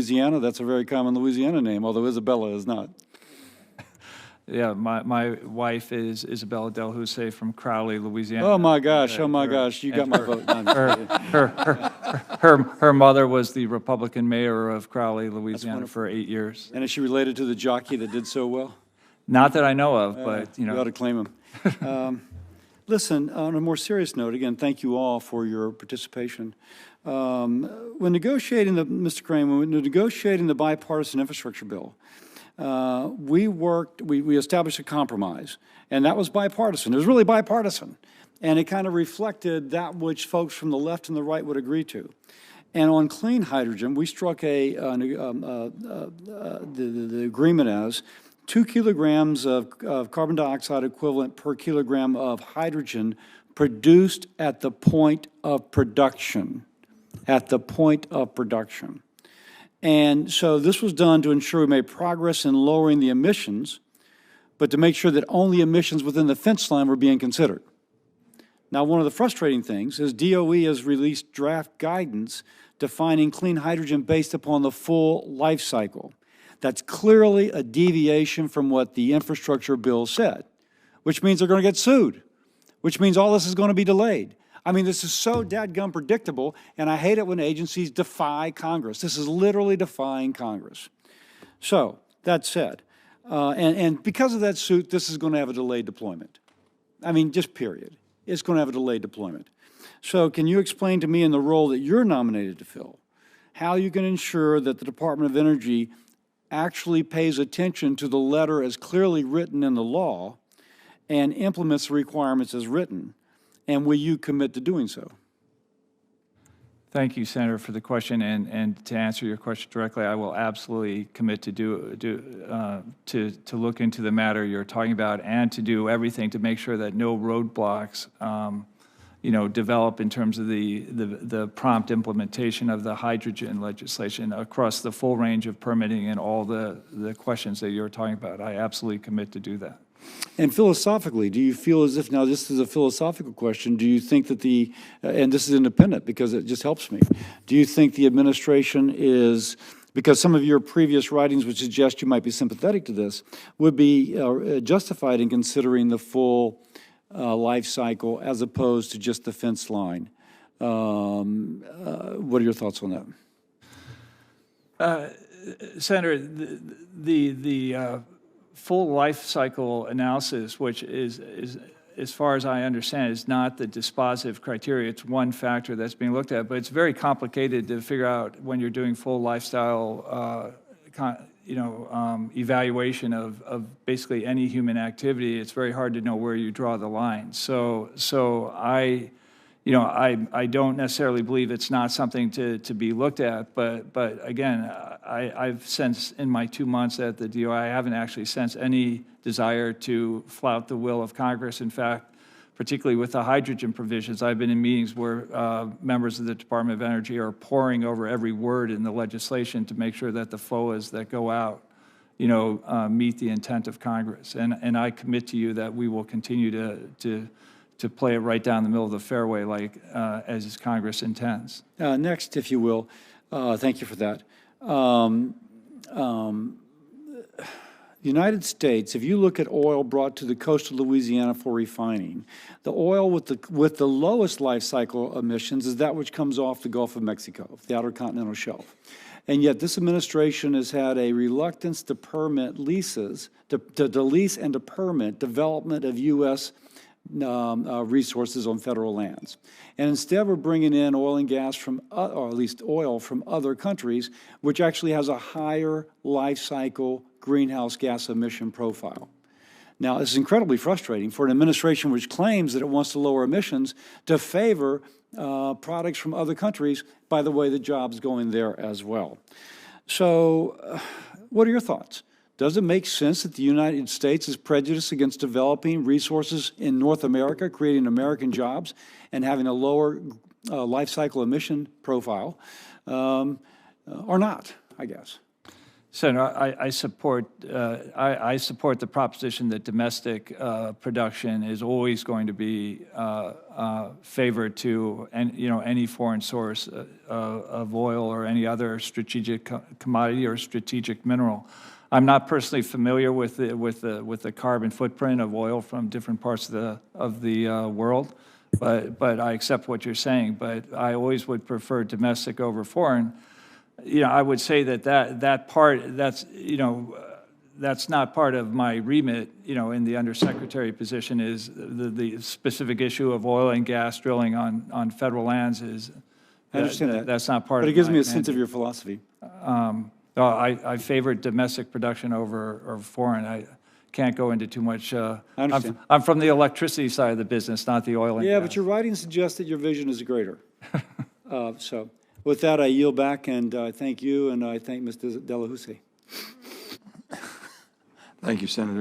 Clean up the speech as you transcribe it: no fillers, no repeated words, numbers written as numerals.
Louisiana, that's a very common Louisiana name, although Isabella is not. Yeah, my wife is Isabella Del Husse from Crowley, Louisiana. Oh my gosh, you got my vote. Her mother was the Republican mayor of Crowley, Louisiana for 8 years. And is she related to the jockey that did so well? Not that I know of, but you know. You ought to claim him. Listen, on a more serious note, again, thank you all for your participation. When negotiating Mr. Crane, when negotiating the bipartisan infrastructure bill, we established a compromise, and that was bipartisan. It was really bipartisan, and it kind of reflected that which folks from the left and the right would agree to. And on clean hydrogen, we struck the agreement as 2 kilograms of carbon dioxide equivalent per kilogram of hydrogen produced at the point of production. At the point of production. And so this was done to ensure we made progress in lowering the emissions, but to make sure that only emissions within the fence line were being considered. Now, one of the frustrating things is DOE has released draft guidance defining clean hydrogen based upon the full life cycle. That's clearly a deviation from what the infrastructure bill said, which means they're going to get sued, which means all this is going to be delayed. I mean, this is so dadgum predictable, and I hate it when agencies defy Congress. This is literally defying Congress. So, that said, and because of that suit, this is going to have a delayed deployment. I mean, just period. It's going to have a delayed deployment. So, can you explain to me in the role that you're nominated to fill, how you can ensure that the Department of Energy actually pays attention to the letter as clearly written in the law and implements the requirements as written? And will you commit to doing so? Thank you, Senator, for the question. And to answer your question directly, I will absolutely commit to to look into the matter you're talking about and to do everything to make sure that no roadblocks, develop in terms of the prompt implementation of the hydrogen legislation across the full range of permitting and all the questions that you're talking about. I absolutely commit to do that. And philosophically, do you feel as if, now this is a philosophical question, do you think that and this is independent because it just helps me, do you think the administration is, because some of your previous writings would suggest you might be sympathetic to this, would be justified in considering the full life cycle as opposed to just the fence line? What are your thoughts on that? Senator, the full life cycle analysis, which is, as far as I understand, is not the dispositive criteria. It's one factor that's being looked at, but it's very complicated to figure out when you're doing full lifestyle, evaluation of basically any human activity. It's very hard to know where you draw the line. So I don't necessarily believe it's not something to be looked at, but again, I've sensed in my 2 months at the DOI, I haven't actually sensed any desire to flout the will of Congress. In fact, particularly with the hydrogen provisions, I've been in meetings where members of the Department of Energy are poring over every word in the legislation to make sure that the FOAs that go out, meet the intent of Congress. And I commit to you that we will continue to play it right down the middle of the fairway, like as Congress intends. Next, if you will, thank you for that. United States, if you look at oil brought to the coast of Louisiana for refining, the oil with the lowest life cycle emissions is that which comes off the Gulf of Mexico, the Outer Continental Shelf. And yet this administration has had a reluctance to permit leases, to lease and to permit development of U.S. Resources on federal lands. And instead we're bringing in oil and gas from, or at least oil from other countries, which actually has a higher life cycle greenhouse gas emission profile. Now, this is incredibly frustrating for an administration which claims that it wants to lower emissions to favor products from other countries. By the way, the job's going there as well. So what are your thoughts? Does it make sense that the United States is prejudiced against developing resources in North America, creating American jobs, and having a lower life cycle emission profile, or not, I guess? Senator, I support the proposition that domestic production is always going to be favored to any foreign source of oil or any other strategic commodity or strategic mineral. I'm not personally familiar with the carbon footprint of oil from different parts of the world, but I accept what you're saying. But I always would prefer domestic over foreign. I would say that's not part of my remit, in the undersecretary position is the specific issue of oil and gas drilling on federal lands is. I understand that. That's not part of But it gives my me a sense of mandate. your philosophy. I favor domestic production over foreign. I can't go into too much. I understand. I'm from the electricity side of the business, not the oil and Yeah, gas. but your writing suggests that your vision is greater. So with that, I yield back, and I thank you, and I thank Mr. Delahousie. Thank you, Senator.